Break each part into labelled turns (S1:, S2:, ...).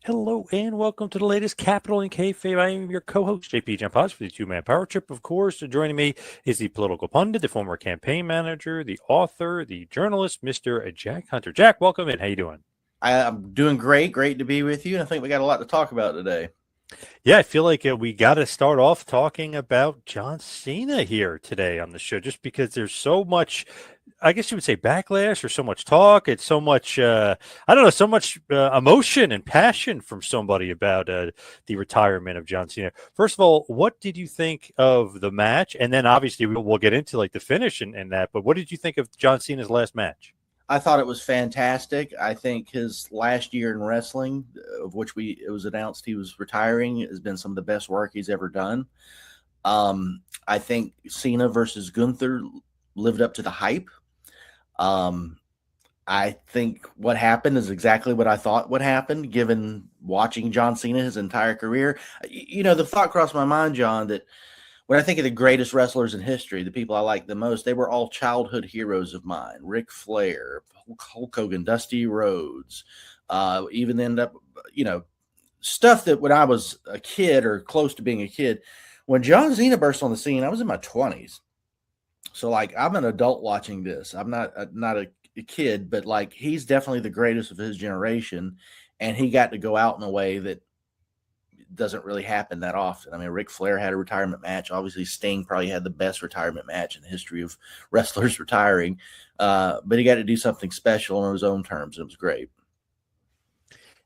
S1: Hello and welcome to the latest Capital and Kayfabe. I am your co-host, JP John Potts, for the two-man power trip. Of course, joining me is the political pundit, the former campaign manager, the author, the journalist, Mr. Jack Hunter. Jack, welcome in. How you doing?
S2: I'm doing great. Great to be with you. And I think we got a lot to talk about today.
S1: Yeah, I feel like we got to start off talking about John Cena here today on the show, just because there's so much, I guess you would say backlash or so much talk. It's so much, I don't know, so much emotion and passion from somebody about the retirement of John Cena. First of all, what did you think of the match? And then obviously we'll get into like the finish and that, but what did you think of John Cena's last match?
S2: I thought it was fantastic. I think his last year in wrestling, of which it was announced he was retiring, has been some of the best work he's ever done. I think Cena versus Gunther lived up to the hype. Um, I think what happened is exactly what I thought would happen, given watching John Cena his entire career. The thought crossed my mind, John, that when I think of the greatest wrestlers in history, the people I like the most, they were all childhood heroes of mine. Ric Flair, Hulk Hogan, Dusty Rhodes, even end up, stuff that when I was a kid or close to being a kid, when John Cena burst on the scene, I was in my 20s. So like I'm an adult watching this. I'm not a kid, but like he's definitely the greatest of his generation, and he got to go out in a way that doesn't really happen that often. I mean, Ric Flair had a retirement match. Obviously, Sting probably had the best retirement match in the history of wrestlers retiring, but he got to do something special on his own terms. It was great.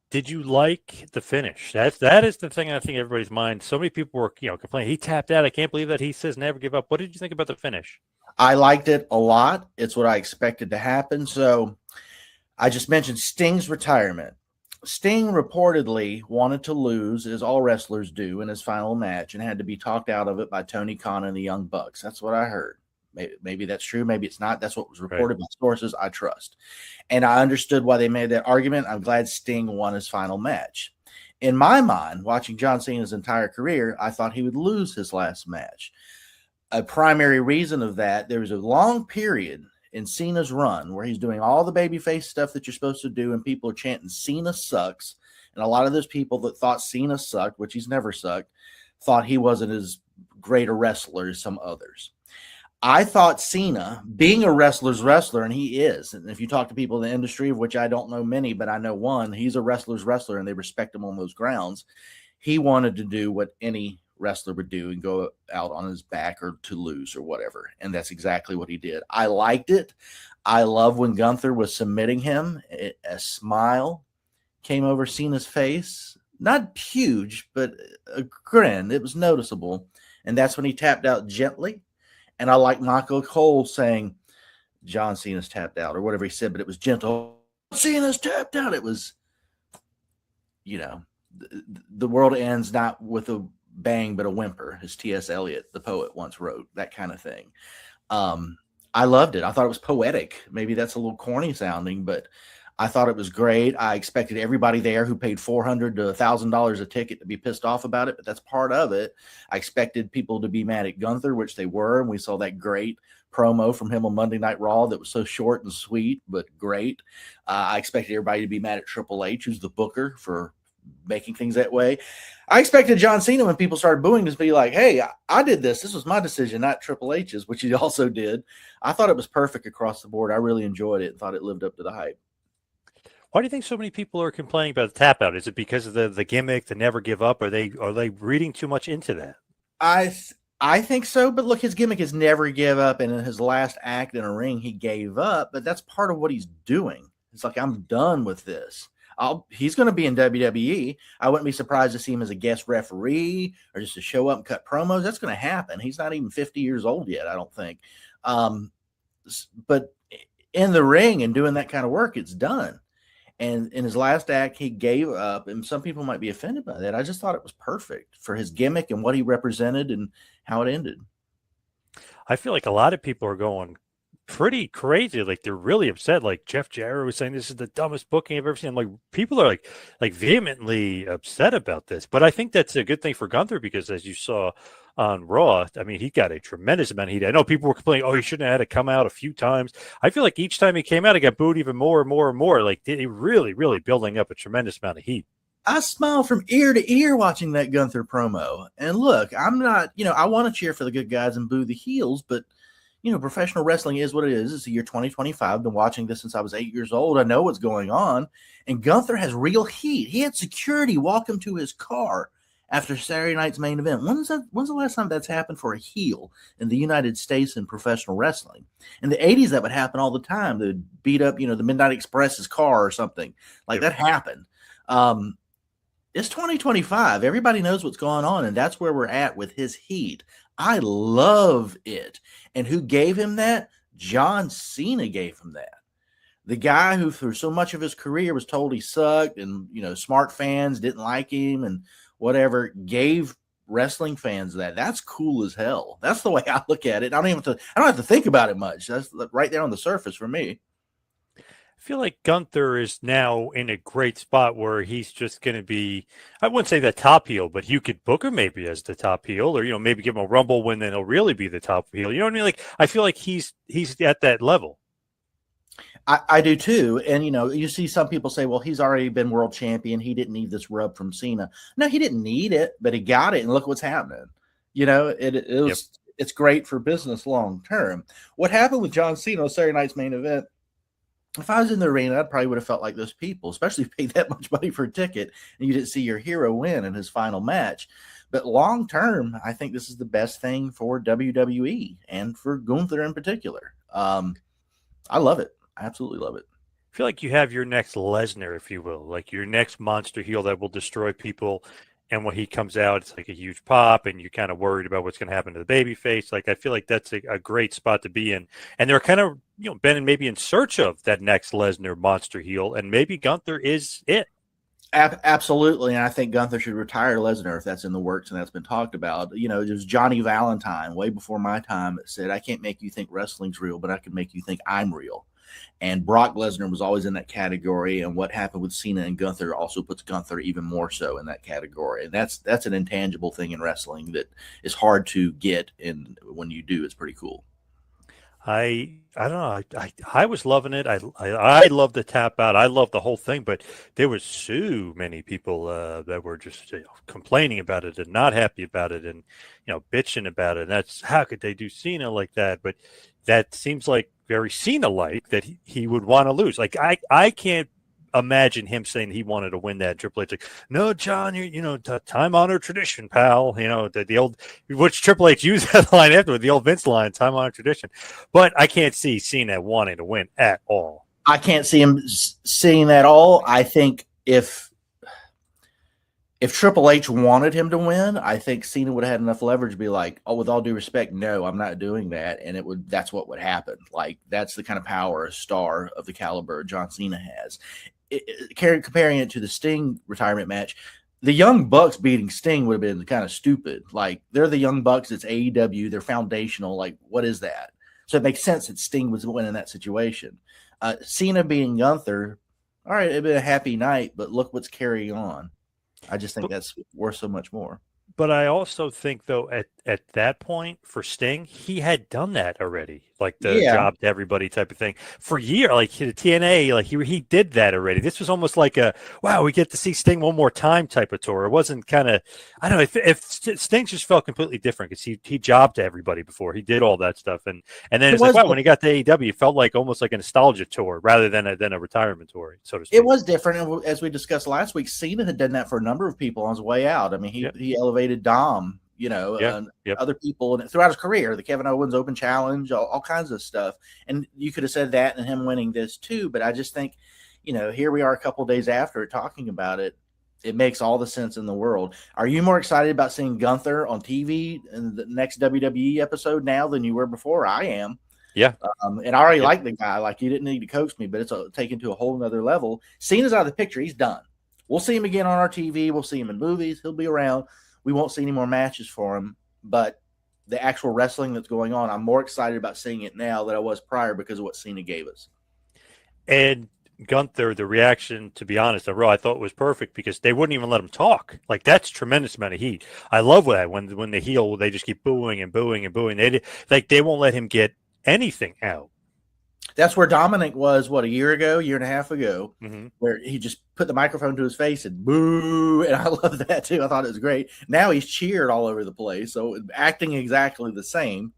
S1: Did you like the finish? That is the thing I think everybody's mind. So many people were, complaining. He tapped out. I can't believe that he says never give up. What did you think about the finish?
S2: I liked it a lot. It's what I expected to happen. So I just mentioned Sting's retirement. Sting reportedly wanted to lose, as all wrestlers do, in his final match and had to be talked out of it by Tony Khan and the Young Bucks. That's what I heard. Maybe that's true. Maybe it's not. That's what was reported
S1: Right.
S2: by sources I trust. And I understood why they made that argument. I'm glad Sting won his final match. In my mind, watching John Cena's entire career, I thought he would lose his last match. A primary reason of that, there was a long period in Cena's run where he's doing all the babyface stuff that you're supposed to do, and people are chanting Cena sucks. And a lot of those people that thought Cena sucked, which he's never sucked, thought he wasn't as great a wrestler as some others. I thought Cena, being a wrestler's wrestler, and he is, and if you talk to people in the industry, of which I don't know many, but I know one, he's a wrestler's wrestler and they respect him on those grounds. He wanted to do what any wrestler would do and go out on his back or to lose or whatever. And that's exactly what he did. I liked it. I love when Gunther was submitting him. A smile came over Cena's face. Not huge, but a grin. It was noticeable. And that's when he tapped out gently. And I like Michael Cole saying, John Cena's tapped out or whatever he said, but it was gentle. Cena's tapped out. It was, the world ends not with a bang but a whimper, as T.S. Eliot, the poet, once wrote, that kind of thing. I loved it. I thought it was poetic. Maybe that's a little corny sounding, but I thought it was great. I expected everybody there who paid $400 to $1,000 a ticket to be pissed off about it, but that's part of it. I expected people to be mad at Gunther, which they were, and we saw that great promo from him on Monday Night Raw that was so short and sweet, but great. I expected everybody to be mad at Triple H, who's the booker, for making things that way. I expected John Cena, when people started booing, to be like, hey, I did this. This was my decision, not Triple H's, which he also did. I thought it was perfect across the board. I really enjoyed it and thought it lived up to the hype.
S1: Why do you think so many people are complaining about the tap out? Is it because of the gimmick, the never give up? Are they reading too much into that?
S2: I think so, but look, his gimmick is never give up, and in his last act in a ring, he gave up, but that's part of what he's doing. It's like, I'm done with this. He's going to be in WWE. I wouldn't be surprised to see him as a guest referee or just to show up and cut promos. That's going to happen. He's not even 50 years old yet, I don't think. But in the ring and doing that kind of work, it's done. And in his last act, he gave up, and some people might be offended by that. I just thought it was perfect for his gimmick and what he represented and how it ended.
S1: I feel like a lot of people are going pretty crazy. Like they're really upset. Like Jeff Jarrett was saying, this is the dumbest booking I've ever seen. Like people are like vehemently upset about this. But I think that's a good thing for Gunther because, as you saw on Raw, I mean, he got a tremendous amount of heat. I know people were complaining, oh, he shouldn't have had to come out a few times. I feel like each time he came out, he got booed even more and more and more. Like they really, really building up a tremendous amount of heat.
S2: I smiled from ear to ear watching that Gunther promo. And look, I'm not, I want to cheer for the good guys and boo the heels, but professional wrestling is what it is. It's the year 2025. I've been watching this since I was 8 years old. I know what's going on. And Gunther has real heat. He had security walk him to his car after Saturday night's main event. When's the last time that's happened for a heel in the United States in professional wrestling? In the 80s, that would happen all the time. They'd beat up, the Midnight Express's car or something. Like that happened. It's 2025. Everybody knows what's going on, and that's where we're at with his heat. I love it. And who gave him that? John Cena gave him that. The guy who for so much of his career was told he sucked and, smart fans didn't like him and whatever, gave wrestling fans that. That's cool as hell. That's the way I look at it. I don't have to think about it much. That's right there on the surface for me.
S1: I feel like Gunther is now in a great spot where he's just going to be, I wouldn't say the top heel, but you could book him maybe as the top heel or, maybe give him a Rumble win, then he'll really be the top heel. You know what I mean? Like, I feel like he's at that level.
S2: I do too. And, you see some people say, well, he's already been world champion. He didn't need this rub from Cena. No, he didn't need it, but he got it. And look what's happening. It's great for business long term. What happened with John Cena Saturday night's main event? If I was in the arena, I probably would have felt like those people, especially if you paid that much money for a ticket and you didn't see your hero win in his final match. But long term, I think this is the best thing for WWE and for Gunther in particular. I love it. I absolutely love it.
S1: I feel like you have your next Lesnar, if you will, like your next monster heel that will destroy people. And when he comes out, it's like a huge pop, and you're kind of worried about what's going to happen to the babyface. Like, I feel like that's a great spot to be in. And they're kind of, been maybe in search of that next Lesnar monster heel, and maybe Gunther is it.
S2: Absolutely. And I think Gunther should retire Lesnar if that's in the works and that's been talked about. There's Johnny Valentine way before my time that said, I can't make you think wrestling's real, but I can make you think I'm real. And Brock Lesnar was always in that category. And what happened with Cena and Gunther also puts Gunther even more so in that category. And that's an intangible thing in wrestling that is hard to get. And when you do, it's pretty cool.
S1: I don't know. I was loving it. I love the tap out. I love the whole thing, but there was so many people that were just complaining about it and not happy about it and bitching about it. And that's how could they do Cena like that? But that seems like very Cena-like that he would want to lose. Like I can't imagine him saying he wanted to win that. Triple H like, no, John, time honored tradition, pal. The old, which Triple H used that line afterward, the old Vince line, time honored tradition. But I can't see Cena wanting to win at all.
S2: I can't see him seeing that at all. I think if Triple H wanted him to win, I think Cena would have had enough leverage to be like, oh, with all due respect, no, I'm not doing that. And that's what would happen. Like, that's the kind of power a star of the caliber John Cena has. Comparing it to the Sting retirement match, the Young Bucks beating Sting would have been kind of stupid. Like, they're the Young Bucks. It's AEW. They're foundational. Like, what is that? So it makes sense that Sting was winning that situation. Cena beating Gunther, all right, it'd been a happy night, but look what's carrying on. I just think that's worth so much more.
S1: But I also think, though, at that point for Sting, he had done that already, like the job to everybody type of thing for years. Like the TNA, like he did that already. This was almost like a wow, we get to see Sting one more time type of tour. It wasn't kind of, I don't know, if Sting just felt completely different because he jobbed to everybody before. He did all that stuff, and then it's like wow, when he got to AEW, it felt like almost like a nostalgia tour rather than a retirement tour, so to speak.
S2: It was different, as we discussed last week. Cena had done that for a number of people on his way out. I mean, he elevated Dom, and other people and throughout his career, the Kevin Owens Open Challenge, all kinds of stuff. And you could have said that and him winning this too. But I just think, here we are a couple of days after talking about it. It makes all the sense in the world. Are you more excited about seeing Gunther on TV in the next WWE episode now than you were before? I am.
S1: Yeah.
S2: And I already like the guy. Like, you didn't need to coach me, but it's taken to a whole nother level. Cena's out of the picture. He's done. We'll see him again on our TV. We'll see him in movies. He'll be around. We won't see any more matches for him, but the actual wrestling that's going on, I'm more excited about seeing it now than I was prior because of what Cena gave us.
S1: And Gunther, the reaction, to be honest, I thought was perfect because they wouldn't even let him talk. Like, that's tremendous amount of heat. I love that when the heel, they just keep booing and booing and booing. They won't let him get anything out.
S2: That's where Dominic was, what, a year ago, year and a half ago,
S1: Mm-hmm.
S2: where he just put the microphone to his face and boo. And I love that too. I thought it was great. Now he's cheered all over the place. So acting exactly the same,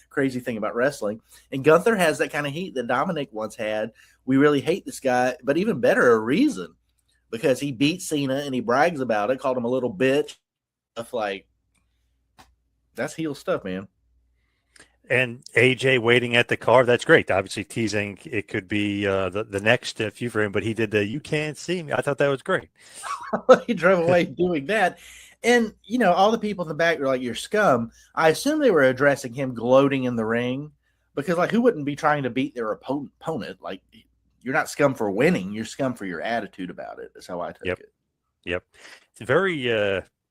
S2: crazy thing about wrestling. And Gunther has that kind of heat that Dominic once had. We really hate this guy, but even better, a reason, because he beat Cena and he brags about it, called him a little bitch. Stuff like that's heel stuff, man.
S1: And AJ waiting at the car, that's great. Obviously teasing it could be the next few for him, but he did the "you can't see me." I thought that was great.
S2: He drove away doing that. And, all the people in the back were like, "You're scum." I assume they were addressing him gloating in the ring because, like, who wouldn't be trying to beat their opponent? Like, you're not scum for winning. You're scum for your attitude about it. That's how I took
S1: Yep.
S2: it.
S1: Yep. It's very,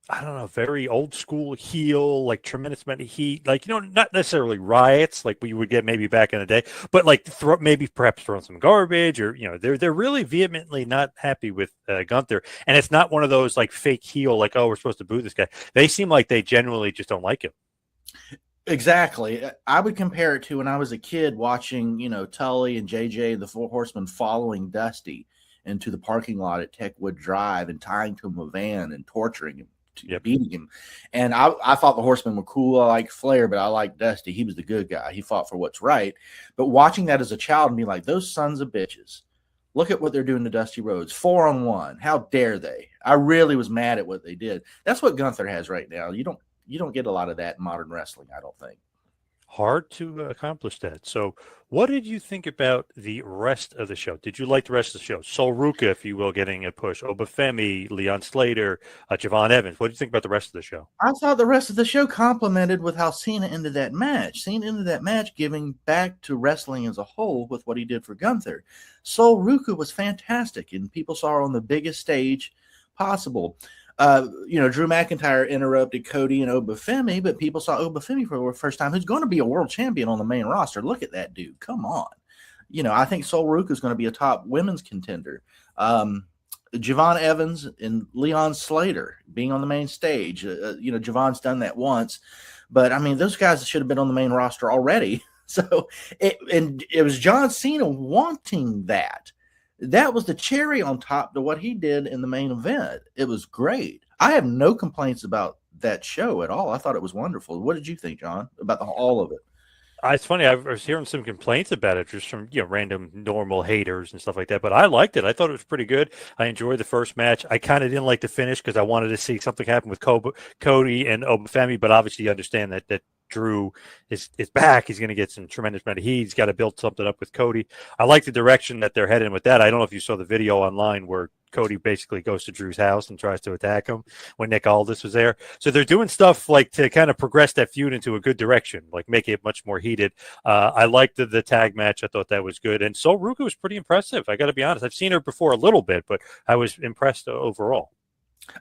S1: I don't know, very old school heel, like tremendous amount of heat, like, not necessarily riots like we would get maybe back in the day, but like maybe perhaps throwing some garbage or, they're really vehemently not happy with Gunther. And it's not one of those like fake heel, like, oh, we're supposed to boo this guy. They seem like they genuinely just don't like him.
S2: Exactly. I would compare it to when I was a kid watching, Tully and JJ and the Four Horsemen following Dusty into the parking lot at Techwood Drive and tying to him a van and torturing him,
S1: Yep.
S2: beating him. And I thought the Horsemen were cool. I liked Flair, but I liked Dusty. He was the good guy. He fought for what's right. But watching that as a child and being like, those sons of bitches, look at what they're doing to Dusty Rhodes. 4-on-1. How dare they? I really was mad at what they did. That's what Gunther has right now. You don't get a lot of that in modern wrestling, I don't think.
S1: Hard to accomplish that. So, what did you think about the rest of the show? Did you like the rest of the show? Sol Ruka, if you will, getting a push. Oba Femi, Leon Slater, Javon Evans. What did you think about the rest of the show?
S2: I thought the rest of the show complemented with how Cena ended that match. Cena ended that match giving back to wrestling as a whole with what he did for Gunther. Sol Ruka was fantastic, and people saw her on the biggest stage possible. Drew McIntyre interrupted Cody and Oba Femi, but people saw Oba Femi for the first time, who's going to be a world champion on the main roster. Look at that dude. Come on. I think Sol Ruka is going to be a top women's contender. Javon Evans and Leon Slater being on the main stage. Javon's done that once, but I mean, those guys should have been on the main roster already. So it was John Cena wanting that. That was the cherry on top to what he did in the main event. It was great. I have no complaints about that show at all. I thought it was wonderful. What did you think, John, about all of it?
S1: It's funny. I was hearing some complaints about it just from random normal haters and stuff like that. But I liked it. I thought it was pretty good. I enjoyed the first match. I kind of didn't like the finish because I wanted to see something happen with Cody and Oba Femi. But obviously, you understand that Drew is back. He's going to get some tremendous amount of heat. He's got to build something up with Cody. I like the direction that they're heading with that. I don't know if you saw the video online where Cody basically goes to Drew's house and tries to attack him when Nick Aldis was there. So they're doing stuff like to kind of progress that feud into a good direction, like make it much more heated. I liked the tag match. I thought that was good. And Sol Ruka was pretty impressive. I got to be honest. I've seen her before a little bit, but I was impressed overall.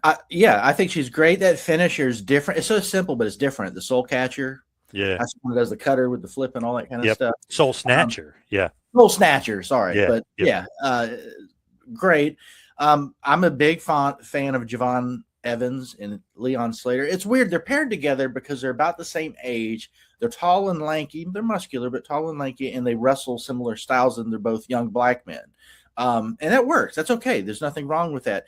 S2: I think she's great. That finisher is different. It's so simple, but it's different. The soul catcher.
S1: Yeah.
S2: That's one that does the cutter with the flip and all that kind of stuff.
S1: Soul Snatcher. Yeah.
S2: Soul Snatcher. Sorry.
S1: Yeah.
S2: But
S1: yep.
S2: Great. I'm a big fan of Javon Evans and Leon Slater. It's weird. They're paired together because they're about the same age. They're tall and lanky. They're muscular, but tall and lanky, and they wrestle similar styles, and they're both young black men. And that works. That's okay. There's nothing wrong with that.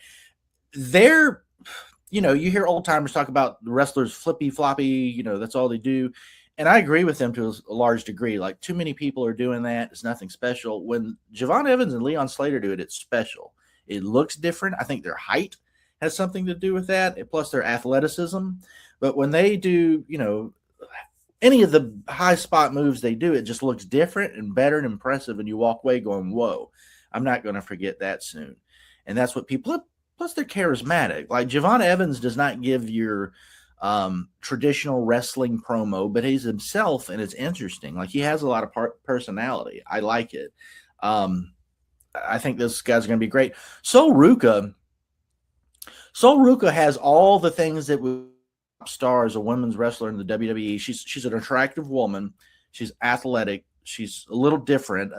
S2: You hear old timers talk about the wrestlers flippy floppy, that's all they do. And I agree with them to a large degree. Like, too many people are doing that. It's nothing special. When Javon Evans and Leon Slater do it, it's special. It looks different. I think their height has something to do with that, plus their athleticism. But when they do, any of the high spot moves they do, it just looks different and better and impressive. And you walk away going, whoa, I'm not going to forget that soon. And that's what people, plus they're charismatic. Like, Javon Evans does not give your traditional wrestling promo, but he's himself, and it's interesting. Like, he has a lot of personality. I like it. I think this guy's going to be great. Sol Ruka has all the things that we star as a women's wrestler in the WWE. She's an attractive woman. She's athletic. She's a little different.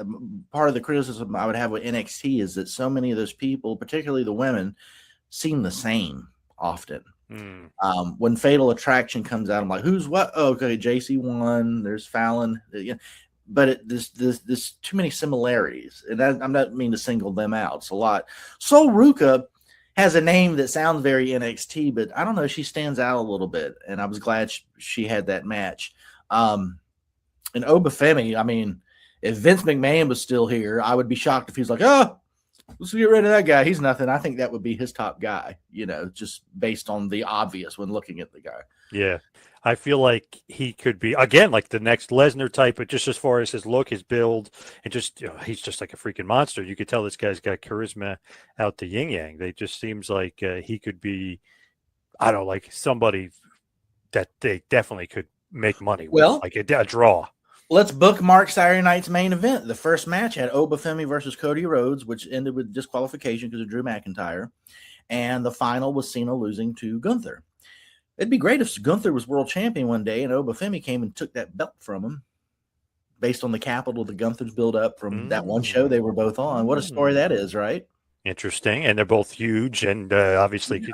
S2: Part of the criticism I would have with NXT is that so many of those people, particularly the women, seem the same often. When Fatal Attraction comes out, I'm like, who's what? Oh, okay, JC1. There's Fallon. there's too many similarities, and I'm not mean to single them out. It's a lot. Sol Ruka has a name that sounds very NXT, but I don't know. She stands out a little bit, and I was glad she had that match. And Oba Femi, I mean, if Vince McMahon was still here, I would be shocked if he's like, oh, let's get rid of that guy. He's nothing. I think that would be his top guy, just based on the obvious when looking at the guy.
S1: Yeah. I feel like he could be, again, like the next Lesnar type, but just as far as his look, his build, and just, he's just like a freaking monster. You could tell this guy's got charisma out the yin yang. They just seems like he could be, I don't know, like somebody that they definitely could make money with, like a draw.
S2: Let's bookmark Saturday night's main event. The first match had Oba Femi versus Cody Rhodes, which ended with disqualification because of Drew McIntyre. And the final was Cena losing to Gunther. It'd be great if Gunther was world champion one day and Oba Femi came and took that belt from him based on the capital that Gunther's built up from that one show they were both on. What a story that is, right?
S1: Interesting. And they're both huge. And obviously,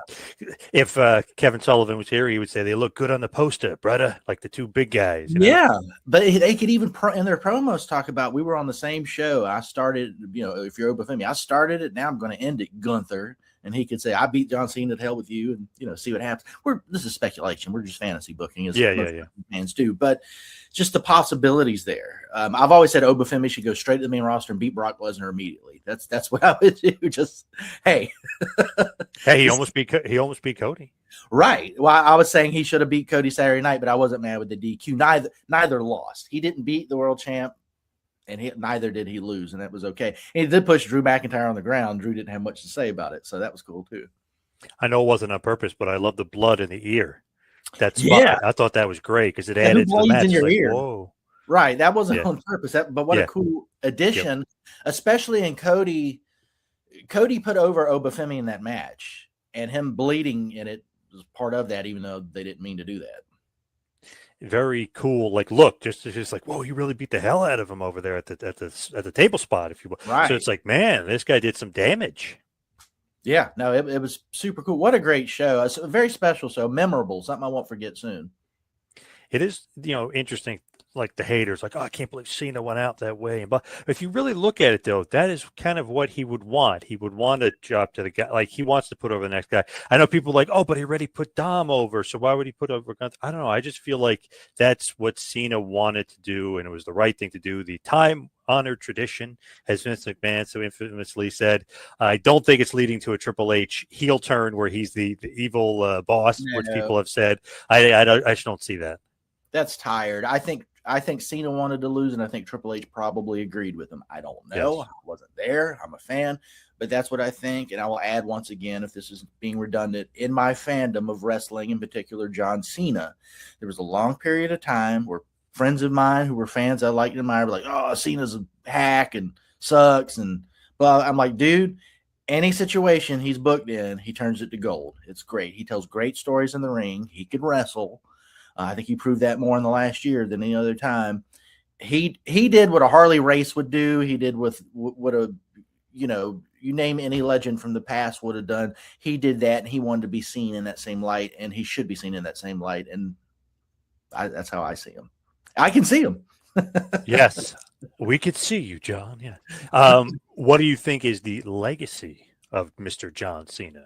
S1: if Kevin Sullivan was here, he would say they look good on the poster, brother, like the two big guys.
S2: Yeah. But they could even, in their promos, talk about, we were on the same show. I started, if you're Oba Femi, I started it. Now I'm going to end it, Gunther. And he could say, I beat John Cena to hell with you, and, see what happens. This is speculation. We're just fantasy booking, as fans do. But just the possibilities there. I've always said Oba Femi should go straight to the main roster and beat Brock Lesnar immediately. That's what I would do. Just, hey.
S1: Hey, he almost beat Cody.
S2: Right. Well, I was saying he should have beat Cody Saturday night, but I wasn't mad with the DQ. Neither lost. He didn't beat the world champ. And neither did he lose, and that was okay. And he did push Drew McIntyre on the ground. Drew didn't have much to say about it, so that was cool too.
S1: I know it wasn't on purpose, but I love the blood in the ear. That's I thought that was great because it added to the match.
S2: In your ear.
S1: Whoa.
S2: Right, that wasn't on purpose. But what a cool addition, especially in Cody. Cody put over Oba Femi in that match, and him bleeding in it was part of that, even though they didn't mean to do that.
S1: Very cool. Like, look, just like, whoa, you really beat the hell out of him over there at the table spot, if you will.
S2: Right.
S1: So it's like, man, this guy did some damage.
S2: Yeah, no, it was super cool. What a great show. It's very special, so memorable. Something I won't forget soon.
S1: It is, interesting. Like the haters, like, oh, I can't believe Cena went out that way. But if you really look at it, though, that is kind of what he would want. He would want to drop to the guy. Like, he wants to put over the next guy. I know people like, oh, but he already put Dom over, so why would he put over Gunther? I don't know. I just feel like that's what Cena wanted to do, and it was the right thing to do. The time-honored tradition, as Vince McMahon so infamously said. I don't think it's leading to a Triple H heel turn where he's the evil boss, which people have said. I just don't see that.
S2: That's tired. I think Cena wanted to lose, and I think Triple H probably agreed with him. I don't know. Yes. I wasn't there. I'm a fan, but that's what I think. And I will add once again, if this is being redundant, in my fandom of wrestling, in particular John Cena, there was a long period of time where friends of mine who were fans I liked and admired were like, oh, Cena's a hack and sucks. But I'm like, dude, any situation he's booked in, he turns it to gold. It's great. He tells great stories in the ring. He can wrestle. I think he proved that more in the last year than any other time. He did what a Harley Race would do. He did what a, you name any legend from the past would have done. He did that, and he wanted to be seen in that same light, and he should be seen in that same light. And that's how I see him. I can see him.
S1: Yes, we could see you, John. Yeah. What do you think is the legacy of Mr. John Cena?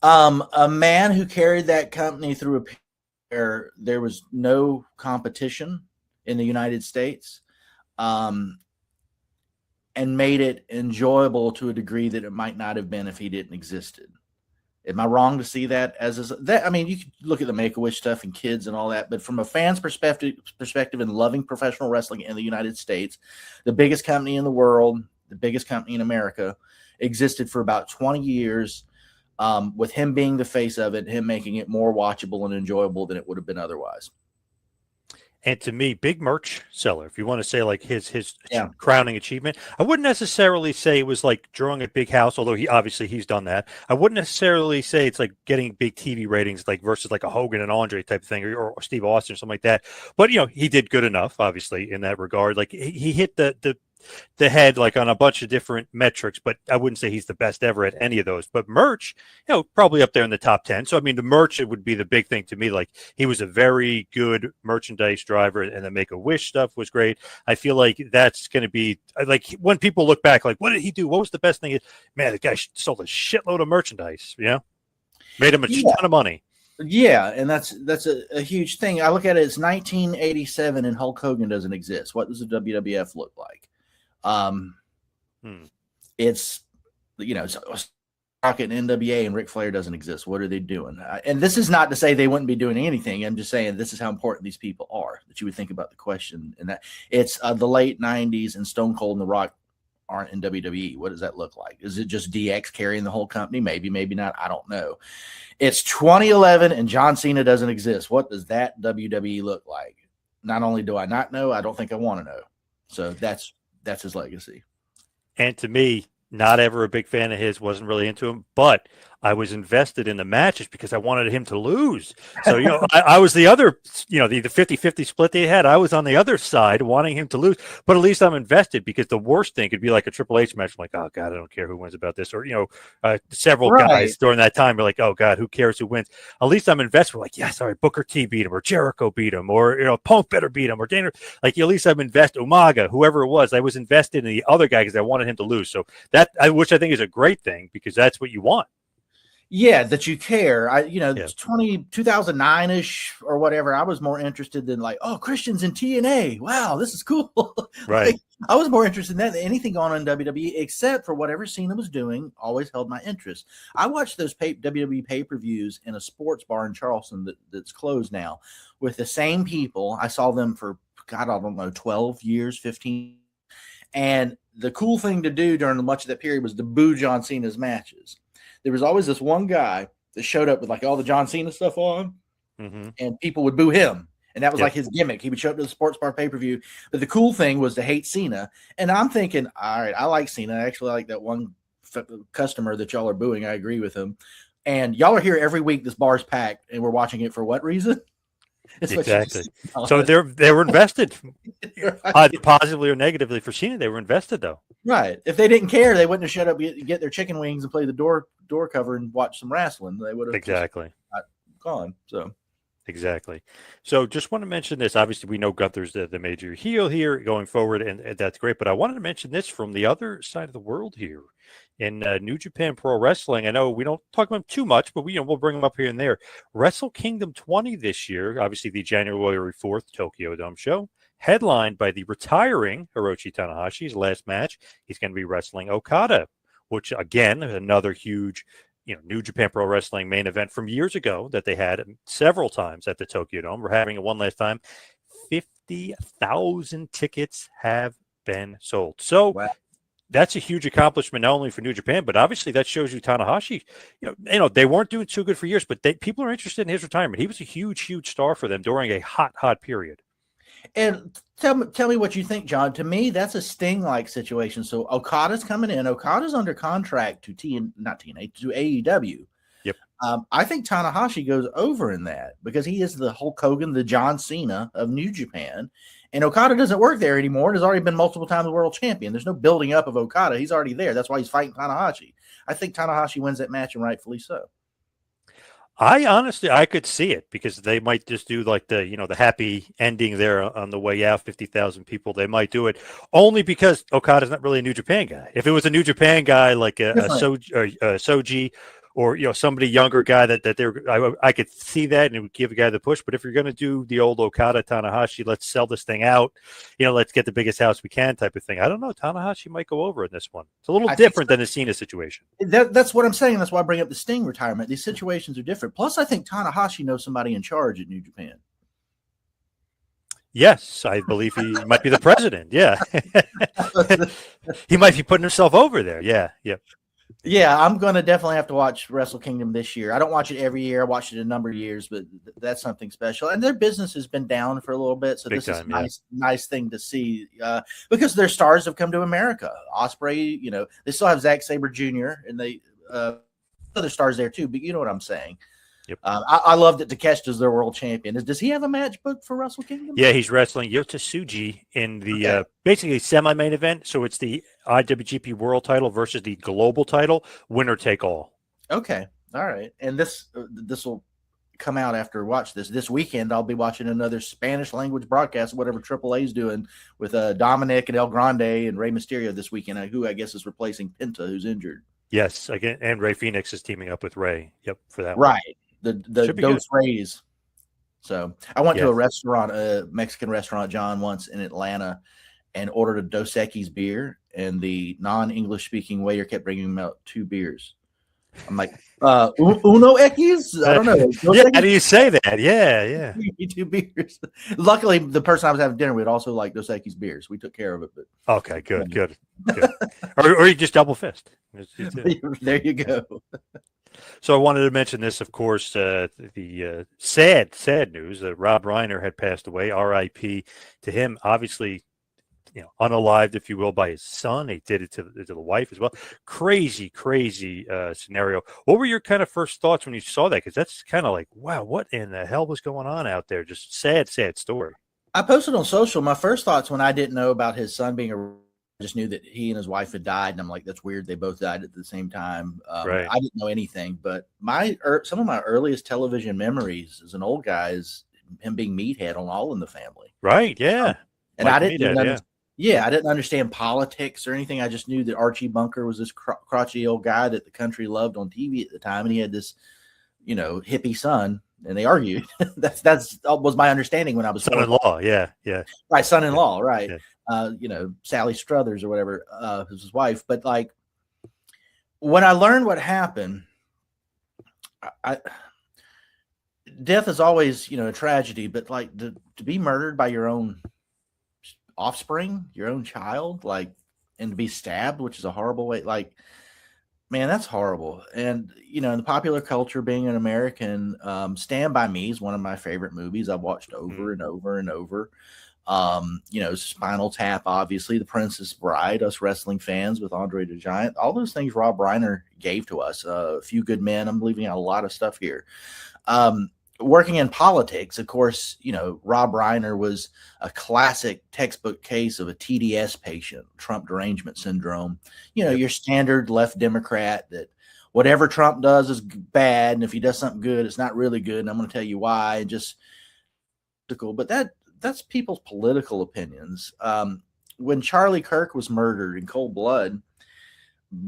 S2: A man who carried that company through a where there was no competition in the United States, and made it enjoyable to a degree that it might not have been if he didn't existed. Am I wrong to see that that? I mean, you can look at the Make-A-Wish stuff and kids and all that, but from a fan's perspective and loving professional wrestling in the United States, the biggest company in the world, the biggest company in America, existed for about 20 years. With him being the face of it, him making it more watchable and enjoyable than it would have been otherwise.
S1: And to me, big merch seller, if you want to say like his crowning achievement, I wouldn't necessarily say it was like drawing a big house, although he's done that. I wouldn't necessarily say it's like getting big TV ratings, like versus like a Hogan and Andre type of thing, or Steve Austin or something like that. But he did good enough, obviously, in that regard. Like he hit the the head like on a bunch of different metrics, but I wouldn't say he's the best ever at any of those. But merch, probably up there in the top 10. So I mean, the merch, it would be the big thing to me. Like, he was a very good merchandise driver, and the Make-A-Wish stuff was great. I feel like that's going to be like, when people look back, like, what did he do? What was the best thing? Man, the guy sold a shitload of merchandise. Made him a ton of money.
S2: Yeah, and that's a huge thing. I look at it as 1987 and Hulk Hogan doesn't exist. What does the WWF look like? It's Rocket and NWA, and Ric Flair doesn't exist. What are they doing? And this is not to say they wouldn't be doing anything. I'm just saying this is how important these people are, that you would think about the question. And that it's the late 90s, and Stone Cold and The Rock aren't in WWE. What does that look like? Is it just DX carrying the whole company? Maybe, maybe not. I don't know. It's 2011 and John Cena doesn't exist. What does that WWE look like? Not only do I not know, I don't think I want to know. So that's his legacy.
S1: And to me, not ever a big fan of his, wasn't really into him, but I was invested in the matches because I wanted him to lose. So, I was the other, the 50-50 split they had. I was on the other side wanting him to lose, but at least I'm invested, because the worst thing could be like a Triple H match. I'm like, oh God, I don't care who wins about this. Or, several guys during that time are like, oh God, who cares who wins? At least I'm invested. We're like, yes, all right, Booker T beat him, or Jericho beat him, or, Punk better beat him, or Dana. Like, at least I'm invested. Umaga, whoever it was, I was invested in the other guy because I wanted him to lose. So which I think is a great thing, because that's what you want.
S2: Yeah, that you care. 2009-ish or whatever, I was more interested than like, oh, Christian's in TNA. Wow, this is cool.
S1: Right.
S2: I was more interested in that than anything going on in WWE, except for whatever Cena was doing always held my interest. I watched those WWE pay-per-views in a sports bar in Charleston that's closed now with the same people. I saw them for, God, I don't know, 12 years, 15. And the cool thing to do during much of that period was to boo John Cena's matches. There was always this one guy that showed up with like all the John Cena stuff on, and people would boo him. And that was like his gimmick. He would show up to the sports bar pay-per-view. But the cool thing was to hate Cena. And I'm thinking, all right, I like Cena. I actually like that one customer that y'all are booing. I agree with him. And y'all are here every week. This bar's packed, and we're watching it for what reason?
S1: Exactly. So they were invested, either positively or negatively for Cena. They were invested, though.
S2: Right. If they didn't care, they wouldn't have shut up, get their chicken wings, and play the door cover and watch some wrestling. They would have gone. So
S1: exactly. So just want to mention this. Obviously, we know Gunther's the major heel here going forward, and that's great. But I wanted to mention this from the other side of the world here. In New Japan Pro Wrestling, I know we don't talk about them too much, but we'll bring them up here and there. Wrestle Kingdom 20 this year, obviously the January 4th Tokyo Dome show, headlined by the retiring Hiroshi Tanahashi's last match. He's going to be wrestling Okada, which again is another huge, New Japan Pro Wrestling main event from years ago that they had several times at the Tokyo Dome. We're having it one last time. 50,000 tickets have been sold. So. Wow. That's a huge accomplishment, not only for New Japan, but obviously that shows you Tanahashi. They weren't doing too good for years, but people are interested in his retirement. He was a huge, huge star for them during a hot period.
S2: And tell me what you think, John. To me, that's a Sting-like situation. So Okada's coming in. Okada's under contract to AEW.
S1: Yep.
S2: I think Tanahashi goes over in that because he is the Hulk Hogan, the John Cena of New Japan. And Okada doesn't work there anymore. Has already been multiple times world champion. There's no building up of Okada. He's already there. That's why he's fighting Tanahashi. I think Tanahashi wins that match, and rightfully so.
S1: I could see it because they might just do like the happy ending there on the way out, 50,000 people. They might do it only because Okada's not really a New Japan guy. If it was a New Japan guy like a Soji, or somebody younger guy I could see that, and it would give a guy the push. But if you're going to do the old Okada Tanahashi, let's sell this thing out, let's get the biggest house we can type of thing. I don't know. Tanahashi might go over in this one. It's a little different than the Cena situation.
S2: That's what I'm saying. That's why I bring up the Sting retirement. These situations are different. Plus, I think Tanahashi knows somebody in charge at New Japan.
S1: Yes, I believe he might be the president. Yeah, he might be putting himself over there. Yeah.
S2: Yeah, I'm going to definitely have to watch Wrestle Kingdom this year. I don't watch it every year. I watched it a number of years, but that's something special. And their business has been down for a little bit, so this is a nice thing to see because their stars have come to America. Ospreay, they still have Zack Sabre Jr. and they other stars there too, but you know what I'm saying.
S1: Yep.
S2: I love that Takeshita's their world champion. Does he have a match booked for Wrestle Kingdom?
S1: Yeah, he's wrestling Yota Tsuji in the
S2: Okay.
S1: basically semi-main event. So it's the IWGP World Title versus the Global Title, winner take all.
S2: Okay. All right. And this will come out after watch this weekend. I'll be watching another Spanish language broadcast, whatever AAA is doing with Dominic and El Grande and Rey Mysterio this weekend, who I guess is replacing Penta, who's injured.
S1: Yes, again, and Ray Phoenix is teaming up with Ray. Yep, for that
S2: right.
S1: one.
S2: The Dos Rays. So I went to a restaurant, a Mexican restaurant, John, once in Atlanta, and ordered a Dos Equis beer, and the non-English speaking waiter kept bringing me out 2 beers. I'm like, Uno Equis? I don't know.
S1: Yeah, how do you say that? Yeah.
S2: 2 beers. Luckily, the person I was having dinner with also liked Dos Equis beers. We took care of it. But
S1: okay, good. or you just double fist.
S2: There you go.
S1: So I wanted to mention this, of course, the sad news that Rob Reiner had passed away. R.I.P. to him. Obviously, unalived, if you will, by his son. He did it to the wife as well. Crazy scenario. What were your kind of first thoughts when you saw that? Because that's kind of like, wow, what in the hell was going on out there? Just sad story.
S2: I posted on social. My first thoughts when I didn't know about his son being I just knew that he and his wife had died, and I'm like, that's weird. They both died at the same time.
S1: Right.
S2: I didn't know anything, but some of my earliest television memories as an old guy is him being meathead on All in the Family.
S1: Right. Yeah.
S2: And I didn't. I didn't understand politics or anything. I just knew that Archie Bunker was this crotchety old guy that the country loved on TV at the time, and he had this, hippie son, and they argued. that was my understanding when I was
S1: son-in-law. Yeah.
S2: Right, son-in-law. Right.
S1: Yeah.
S2: Sally Struthers or whatever was his wife. But like when I learned what happened, death is always, a tragedy, but like to be murdered by your own offspring, your own child, like, and to be stabbed, which is a horrible way, like, man, that's horrible. And, in the popular culture, being an American, Stand By Me is one of my favorite movies. I've watched over and over and over. Spinal Tap, obviously, The Princess Bride, us wrestling fans with Andre the Giant, all those things Rob Reiner gave to us. A Few Good Men. I'm leaving out a lot of stuff here. Working in politics, of course, Rob Reiner was a classic textbook case of a TDS patient, Trump derangement syndrome. Your standard left Democrat that whatever Trump does is bad, and if he does something good, it's not really good, and I'm going to tell you why. And just, but that's people's political opinions. When Charlie Kirk was murdered in cold blood,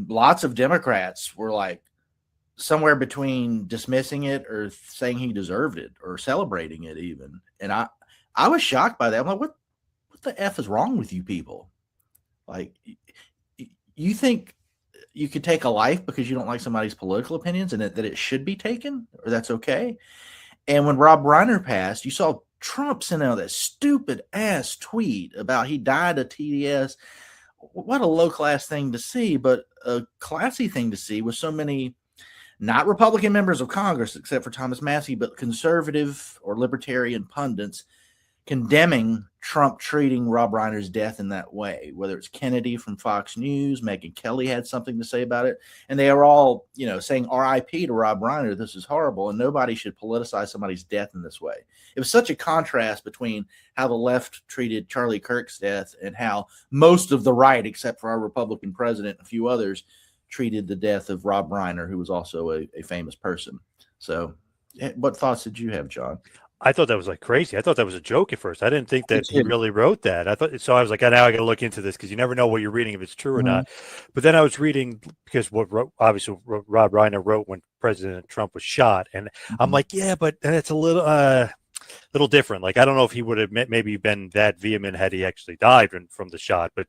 S2: lots of Democrats were like somewhere between dismissing it or saying he deserved it or celebrating it even. And I was shocked by that. I'm like, what the F is wrong with you people? Like, you think you could take a life because you don't like somebody's political opinions and that it should be taken, or that's okay? And when Rob Reiner passed, you saw Trump sent out that stupid ass tweet about he died of TDS. What a low class thing to see, but a classy thing to see with so many not Republican members of Congress, except for Thomas Massey, but conservative or libertarian pundits condemning Trump treating Rob Reiner's death in that way, whether it's Kennedy from Fox News, Megyn Kelly had something to say about it. And they are all, saying RIP to Rob Reiner. This is horrible. And nobody should politicize somebody's death in this way. It was such a contrast between how the left treated Charlie Kirk's death and how most of the right, except for our Republican president and a few others, treated the death of Rob Reiner, who was also a famous person. So what thoughts did you have, John?
S1: I thought that was like crazy. I thought that was a joke at first. I didn't think that he really wrote that. I was like, now I got to look into this because you never know what you're reading, if it's true or not. But then I was reading because obviously Rob Reiner wrote when President Trump was shot. And I'm like, yeah, but it's a little different. Like, I don't know if he would have maybe been that vehement had he actually died from the shot. But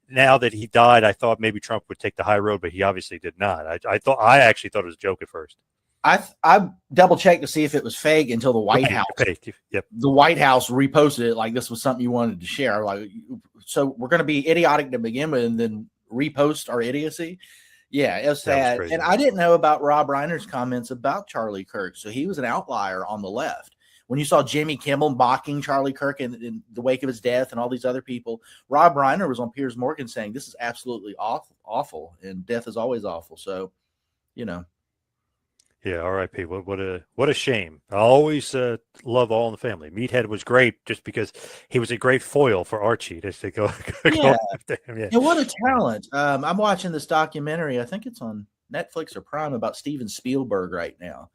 S1: now that he died, I thought maybe Trump would take the high road, but he obviously did not. I actually thought it was a joke at first.
S2: I double checked to see if it was fake until the White House.
S1: Yep.
S2: The White House reposted it like this was something you wanted to share. Like, so we're going to be idiotic to begin with, and then repost our idiocy. Yeah, it was sad. And I didn't know about Rob Reiner's comments about Charlie Kirk, so he was an outlier on the left. When you saw Jimmy Kimmel mocking Charlie Kirk in the wake of his death and all these other people, Rob Reiner was on Piers Morgan saying this is absolutely awful, and death is always awful. So,
S1: Yeah, R.I.P. What a shame. I always love All in the Family. Meathead was great just because he was a great foil for Archie just to go,
S2: Yeah.
S1: go after him. Yeah.
S2: Yeah, what a
S1: Yeah.
S2: talent. I'm watching this documentary. I think it's on Netflix or Prime about Steven Spielberg right now.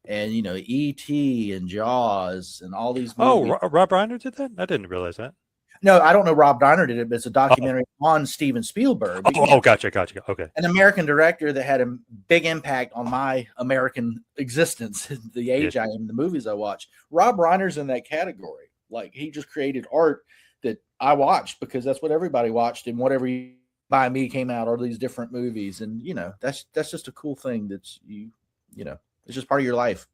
S2: And, E.T. and Jaws and all these
S1: Oh,
S2: movies.
S1: Rob Reiner did that? I didn't realize that.
S2: No, I don't know Rob Reiner did it, but it's a
S1: Oh,
S2: documentary on Steven Spielberg. But,
S1: gotcha. Okay.
S2: an American director that had a big impact on my American existence, the
S1: Yeah.
S2: age I am, the movies I watch. Rob Reiner's in that category. Like, he just created art that I watched because that's what everybody watched, and whatever by me came out are these different movies. And that's just a cool thing. That's it's just part of your life.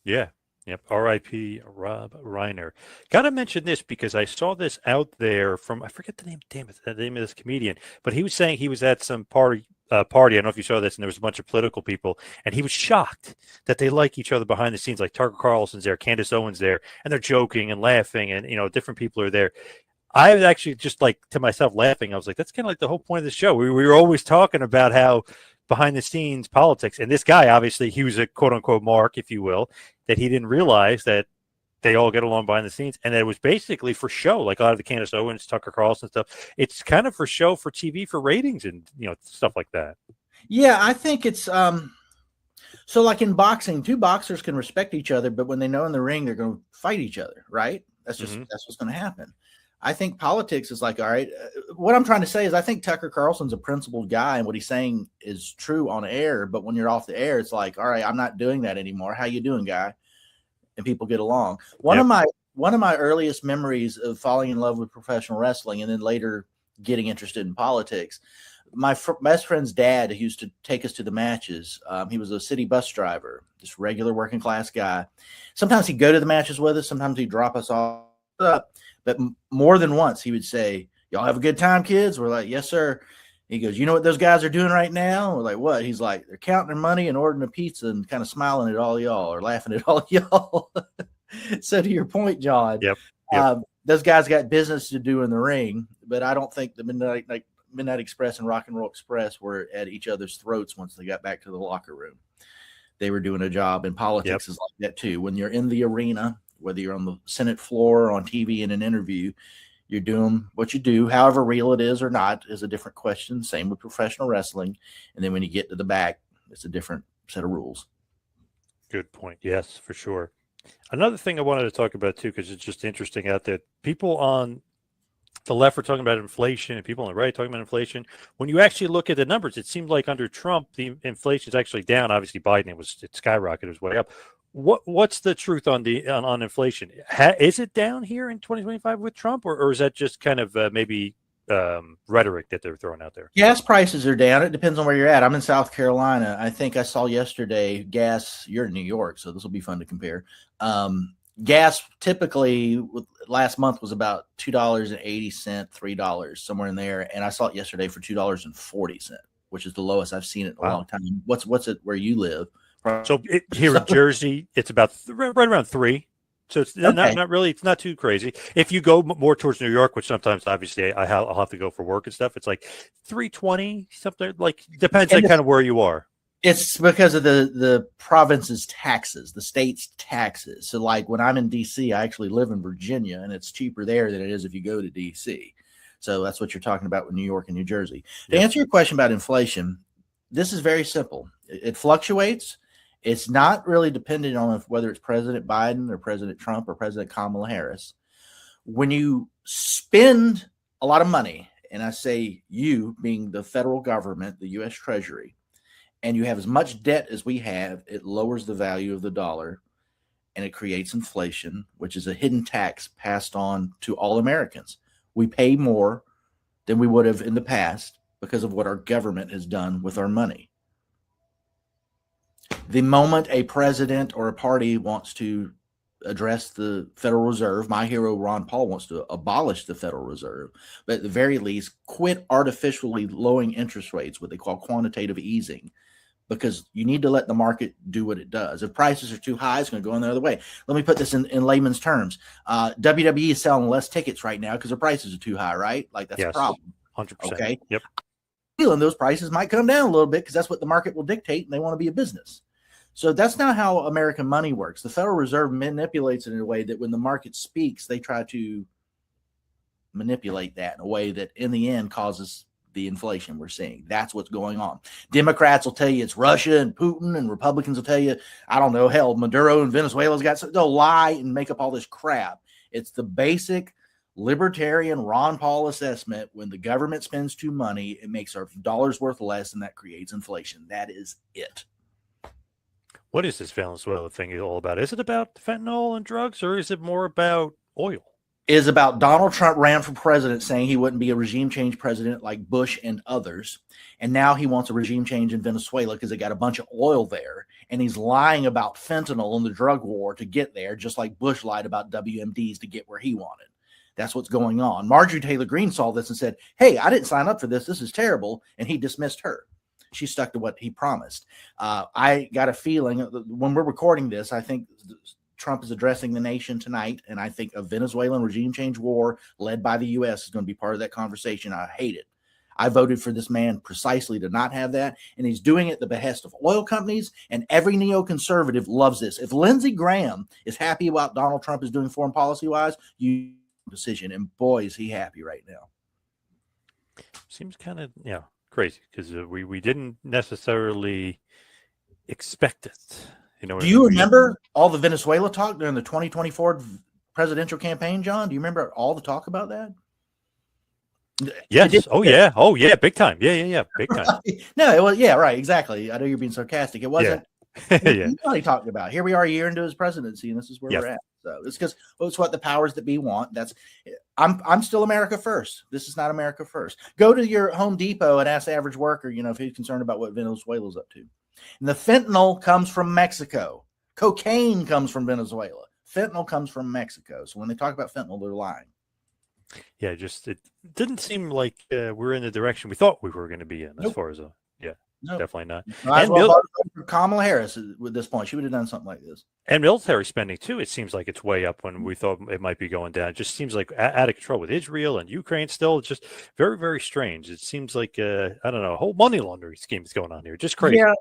S1: Yeah. Yep. R.I.P. Rob Reiner. Got to mention this because I saw this out there from, I forget the name. Damn it, the name of this comedian. But he was saying he was at some party. Party. I don't know if you saw this, and there was a bunch of political people, and he was shocked that they like each other behind the scenes. Like Tucker Carlson's there, Candace Owens there, and they're joking and laughing, and different people are there. I was actually just like to myself laughing. I was like, that's kind of like the whole point of the show. We were always talking about how behind the scenes politics, and this guy obviously he was a quote unquote mark, if you will, that he didn't realize that they all get along behind the scenes, and that it was basically for show. Like a lot of the Candace Owens, Tucker Carlson stuff, it's kind of for show, for TV, for ratings, and stuff like that.
S2: Yeah, I think it's so like in boxing, two boxers can respect each other, but when they know in the ring they're going to fight each other, right? That's what's going to happen. I think politics is like, all right, what I'm trying to say is I think Tucker Carlson's a principled guy, and what he's saying is true on air, but when you're off the air, it's like, all right, I'm not doing that anymore. How you doing, guy? And people get along. One of my earliest memories of falling in love with professional wrestling and then later getting interested in politics, my best friend's dad used to take us to the matches. He was a city bus driver, just regular working class guy. Sometimes he'd go to the matches with us. Sometimes he'd drop us off. But more than once, he would say, "Y'all have a good time, kids?" We're like, "Yes, sir." He goes, "You know what those guys are doing right now?" We're like, "What?" He's like, "They're counting their money and ordering a pizza and kind of smiling at all y'all or laughing at all y'all." So to your point, John,
S1: Yep.
S2: those guys got business to do in the ring, but I don't think the Midnight Express and Rock and Roll Express were at each other's throats once they got back to the locker room. They were doing a job, and politics is like that too. When you're in the arena, whether you're on the Senate floor or on TV in an interview, you're doing what you do. However real it is or not is a different question. Same with professional wrestling. And then when you get to the back, it's a different set of rules.
S1: Good point. Yes, for sure. Another thing I wanted to talk about too, because it's just interesting out there. People on the left are talking about inflation, and people on the right talking about inflation. When you actually look at the numbers, it seemed like under Trump, the inflation is actually down. Obviously, Biden it skyrocketed, it was way up. What's the truth on on inflation? Is it down here in 2025 with Trump, or is that just kind of maybe rhetoric that they're throwing out there?
S2: Gas prices are down. It depends on where you're at. I'm in South Carolina. I think I saw yesterday gas. You're in New York, so this will be fun to compare. Gas typically last month was about $2.80, $3, somewhere in there, and I saw it yesterday for $2.40, which is the lowest I've seen it in a long time. What's it where you live?
S1: So here in Jersey, it's about right around 3. So it's not really, it's not too crazy. If you go more towards New York, which sometimes obviously I'll have to go for work and stuff, it's like 320 something. Like depends on kind of where you are.
S2: It's because of the province's taxes, the state's taxes. So like when I'm in DC, I actually live in Virginia, and it's cheaper there than it is if you go to DC. So that's what you're talking about with New York and New Jersey. To answer your question about inflation, this is very simple. It fluctuates. It's not really dependent on whether it's President Biden or President Trump or President Kamala Harris. When you spend a lot of money, and I say you being the federal government, the U.S. Treasury, and you have as much debt as we have, it lowers the value of the dollar, and it creates inflation, which is a hidden tax passed on to all Americans. We pay more than we would have in the past because of what our government has done with our money. The moment a president or a party wants to address the Federal Reserve, my hero Ron Paul wants to abolish the Federal Reserve, but at the very least quit artificially lowering interest rates, what they call quantitative easing, because you need to let the market do what it does. If prices are too high, it's going to go in the other way. Let me put this in layman's terms. WWE is selling less tickets right now because the prices are too high, right? Like that's a problem.
S1: 100%.
S2: Okay.
S1: Yep.
S2: And those prices might come down a little bit because that's what the market will dictate, and they want to be a business. So that's not how American money works. The Federal Reserve manipulates it in a way that when the market speaks, they try to manipulate that in a way that in the end causes the inflation we're seeing. That's what's going on. Democrats will tell you it's Russia and Putin, and Republicans will tell you, I don't know, hell, Maduro and Venezuela's got some. They'll lie and make up all this crap. It's the basic libertarian Ron Paul assessment. When the government spends too money, it makes our dollars worth less, and that creates inflation. That is it.
S1: What is this Venezuela thing all about? Is it about fentanyl and drugs, or is it more about oil?
S2: Is about Donald Trump ran for president saying he wouldn't be a regime change president like Bush and others. And now he wants a regime change in Venezuela because they got a bunch of oil there. And he's lying about fentanyl and the drug war to get there, just like Bush lied about WMDs to get where he wanted. That's what's going on. Marjorie Taylor Greene saw this and said, hey, I didn't sign up for this. This is terrible. And he dismissed her. She stuck to what he promised. I got a feeling when we're recording this, I think Trump is addressing the nation tonight, and I think a Venezuelan regime change war led by the U.S. is going to be part of that conversation. I hate it. I voted for this man precisely to not have that, and he's doing it at the behest of oil companies, and every neoconservative loves this. If Lindsey Graham is happy about Donald Trump is doing foreign policy-wise, you decision, and boy, is he happy right now.
S1: Seems kind of, crazy, because we didn't necessarily expect it.
S2: Do you remember all the Venezuela talk during the 2024 presidential campaign, John? Do you remember all the talk about that?
S1: Yes. Oh, yeah. Oh, yeah. Big time. Yeah. Big time.
S2: No, it was, yeah, right. Exactly. I know you're being sarcastic. It wasn't.
S1: Yeah.
S2: He talked about. Here we are a year into his presidency, and this is where we're at. So it's because it's what the powers that be want. I'm still America first. This is not America first. Go to your Home Depot and ask the average worker, if he's concerned about what Venezuela's up to. And the fentanyl comes from Mexico. Cocaine comes from Venezuela. Fentanyl comes from Mexico. So when they talk about fentanyl, they're lying.
S1: Yeah, it didn't seem like we're in the direction we thought we were going to be in as far as definitely not.
S2: And Kamala Harris at this point, she would have done something like this.
S1: And military spending too. It seems like it's way up when we thought it might be going down. It just seems like out of control with Israel and Ukraine. Still, it's just very, very strange. It seems like I don't know, a whole money laundering scheme is going on here. Just crazy.
S2: Yeah,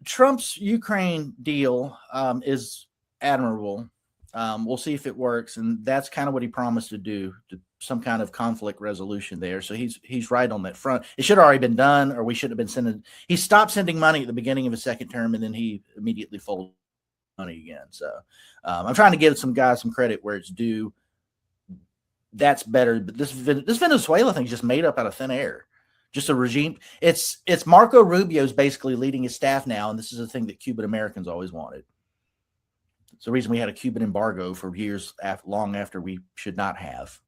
S2: Trump's Ukraine deal is admirable. We'll see if it works, and that's kind of what he promised to do, some kind of conflict resolution there. So he's right on that front. It should have already been done, or we should have been sending. He stopped sending money at the beginning of his second term, and then he immediately folded money again. So I'm trying to give some guys some credit where it's due. That's better, but this Venezuela thing is just made up out of thin air. Just a regime. It's Marco Rubio's basically leading his staff now, and this is a thing that Cuban Americans always wanted. It's the reason we had a Cuban embargo for years, long after we should not have.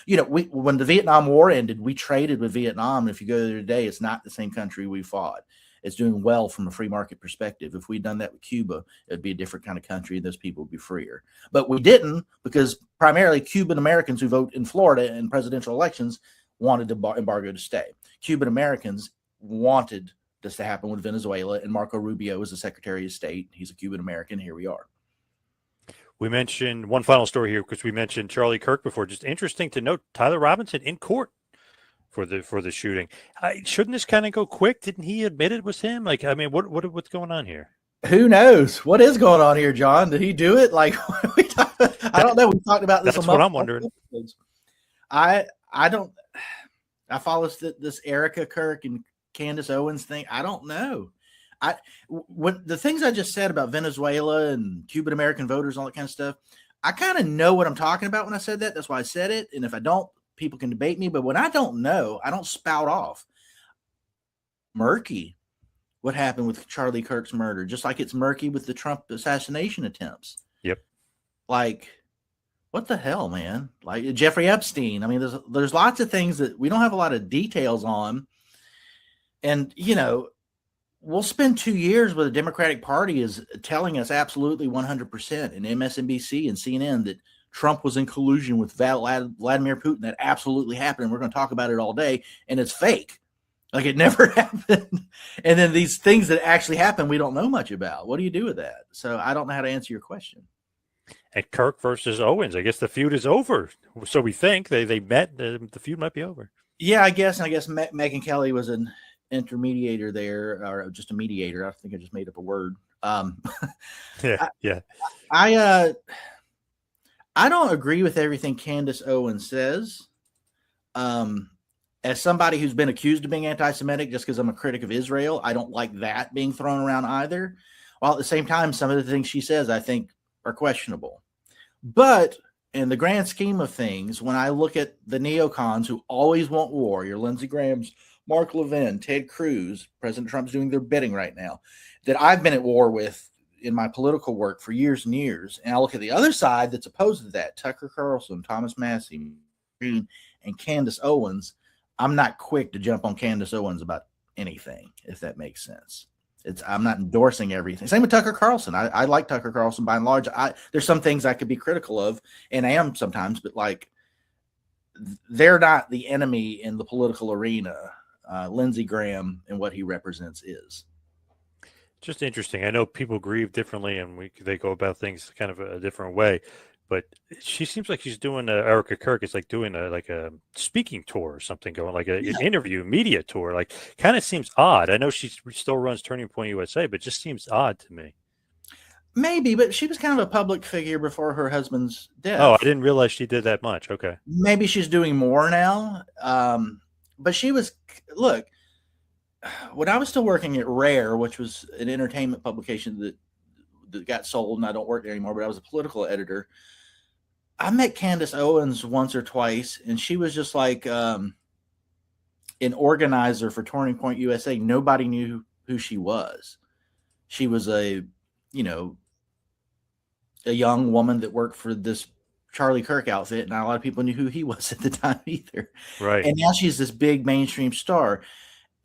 S2: When the Vietnam War ended, we traded with Vietnam. And if you go there today, it's not the same country we fought. It's doing well from a free market perspective. If we'd done that with Cuba, it'd be a different kind of country. Those people would be freer. But we didn't, because primarily Cuban Americans who vote in Florida in presidential elections wanted the embargo to stay. Cuban Americans wanted this to happen with Venezuela, and Marco Rubio is the Secretary of State. He's a Cuban American. Here we are.
S1: We mentioned one final story here because we mentioned Charlie Kirk before. Just interesting to note, Tyler Robinson in court for the shooting. Shouldn't this kind of go quick? Didn't he admit it was him? What's going on here?
S2: Who knows what is going on here, John? Did he do it? I don't know. We talked about this.
S1: That's what I'm wondering.
S2: I don't. I follow this Erica Kirk and Candace Owens thing. I don't know. When the things I just said about Venezuela and Cuban American voters, all that kind of stuff, I kind of know what I'm talking about when I said that. That's why I said it. And if I don't, people can debate me. But when I don't know, I don't spout off. Murky what happened with Charlie Kirk's murder, just like it's murky with the Trump assassination attempts.
S1: Yep.
S2: What the hell, man? Like Jeffrey Epstein. I mean, there's lots of things that we don't have a lot of details on. And, we'll spend 2 years where the Democratic Party is telling us absolutely 100% in MSNBC and CNN that Trump was in collusion with Vladimir Putin. That absolutely happened. And we're going to talk about it all day. And it's fake. Like it never happened. And then these things that actually happen, we don't know much about. What do you do with that? So I don't know how to answer your question.
S1: And Kirk versus Owens. I guess the feud is over. So we think they met. The feud might be over.
S2: Yeah, I guess. And I guess Megyn Kelly was an intermediator there, or just a mediator. I think I just made up a word. Um,
S1: Yeah,
S2: I,
S1: yeah.
S2: I uh, I don't agree with everything Candace Owens says. Um, as somebody who's been accused of being anti-Semitic just because I'm a critic of Israel, I don't like that being thrown around either. While at the same time, some of the things she says I think are questionable. But in the grand scheme of things, when I look at the neocons who always want war, your Lindsey Graham's, Mark Levin, Ted Cruz, President Trump's doing their bidding right now, that I've been at war with in my political work for years and years. And I look at the other side that's opposed to that, Tucker Carlson, Thomas Massey, Green, and Candace Owens. I'm not quick to jump on Candace Owens about anything, if that makes sense. I'm not endorsing everything. Same with Tucker Carlson. I like Tucker Carlson by and large. There's some things I could be critical of, and I am sometimes, but like they're not the enemy in the political arena. Lindsey Graham and what he represents is.
S1: Just interesting. I know people grieve differently, and they go about things kind of a different way. But she seems like she's doing Erica Kirk is like doing a speaking tour or something, going like an interview media tour. Like, kind of seems odd. I know she still runs Turning Point USA, but just seems odd to me.
S2: Maybe, but she was kind of a public figure before her husband's death.
S1: Oh, I didn't realize she did that much. Okay.
S2: Maybe she's doing more now. But she was, look, when I was still working at Rare, which was an entertainment publication that got sold, and I don't work there anymore, but I was a political editor. I met Candace Owens once or twice, and she was just like an organizer for Turning Point USA. Nobody knew who she was. She was a young woman that worked for this Charlie Kirk outfit. Not a lot of people knew who he was at the time either.
S1: Right.
S2: And now she's this big mainstream star.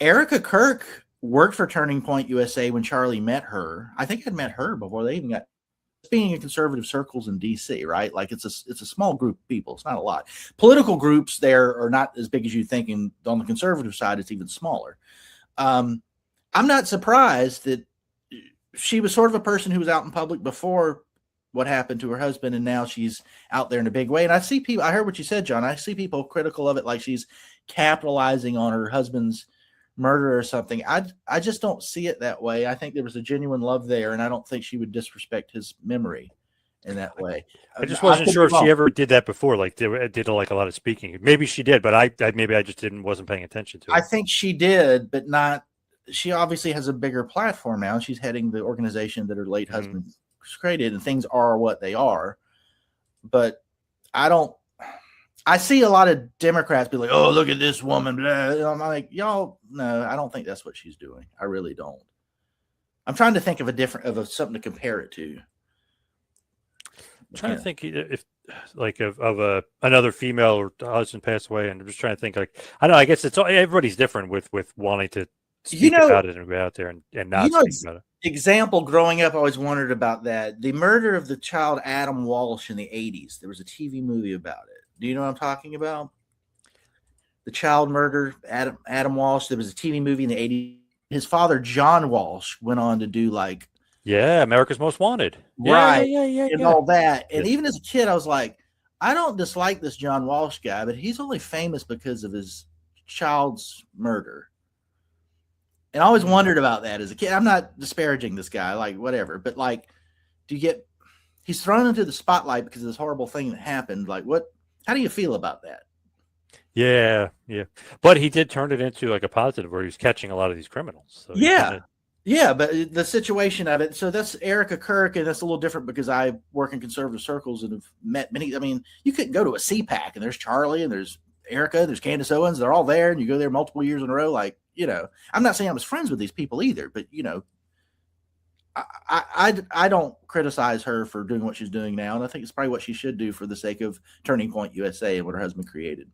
S2: Erica Kirk worked for Turning Point USA when Charlie met her. I think I'd met her before they even got being in conservative circles in DC, right? Like it's a small group of people. It's not a lot. Political groups there are not as big as you think, and on the conservative side, it's even smaller. I'm not surprised that she was sort of a person who was out in public before what happened to her husband, and now she's out there in a big way. And I see people, I heard what you said, John. I see people critical of it, like she's capitalizing on her husband's murder or something. I just don't see it that way. I think there was a genuine love there, and I don't think she would disrespect his memory in that way.
S1: I just wasn't sure if she ever did that before, like did like a lot of speaking. Maybe she did, but I maybe I just wasn't paying attention to it.
S2: I think she did, but not. She obviously has a bigger platform now. She's heading the organization that her late husband created, and things are what they are. But I see a lot of Democrats be like, "Oh, look at this woman." Blah. And I'm like, y'all, no, I don't think that's what she's doing. I really don't. I'm trying to think of something to compare it to.
S1: I'm trying to think if like of another female or husband passed away, and I'm just trying to think like I don't know. I guess everybody's different with wanting to speak about it and go out there and not speak about it.
S2: Example, growing up, I always wondered about that. The murder of the child Adam Walsh in the 80s. There was a TV movie about it. Do you know what I'm talking about? The child murder, Adam Walsh. There was a TV movie in the 80s. His father, John Walsh, went on to do like
S1: America's Most Wanted.
S2: Right. And all that. And even as a kid, I was like, I don't dislike this John Walsh guy, but he's only famous because of his child's murder. And I always wondered about that as a kid. I'm not disparaging this guy, like whatever, but like, he's thrown into the spotlight because of this horrible thing that happened. Like how do you feel about that?
S1: Yeah. But he did turn it into like a positive where he's catching a lot of these criminals. So
S2: yeah, but the situation of it. So that's Erica Kirk, and that's a little different because I work in conservative circles and have met many. I mean, you couldn't go to a CPAC and there's Charlie and there's Erica, there's Candace Owens. They're all there, and you go there multiple years in a row. Like, I'm not saying I was friends with these people either, but I don't criticize her for doing what she's doing now, and I think it's probably what she should do for the sake of Turning Point USA and what her husband created.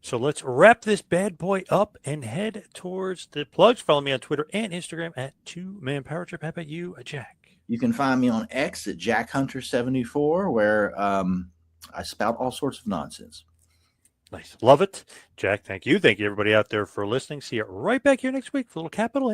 S1: So let's wrap this bad boy up and head towards the plugs. Follow me on Twitter and Instagram at 2ManPowerTrip. How about you, Jack?
S2: You can find me on X at JackHunter74, where I spout all sorts of nonsense.
S1: Nice. Love it. Jack, thank you. Thank you, everybody out there, for listening. See you right back here next week for a little Capital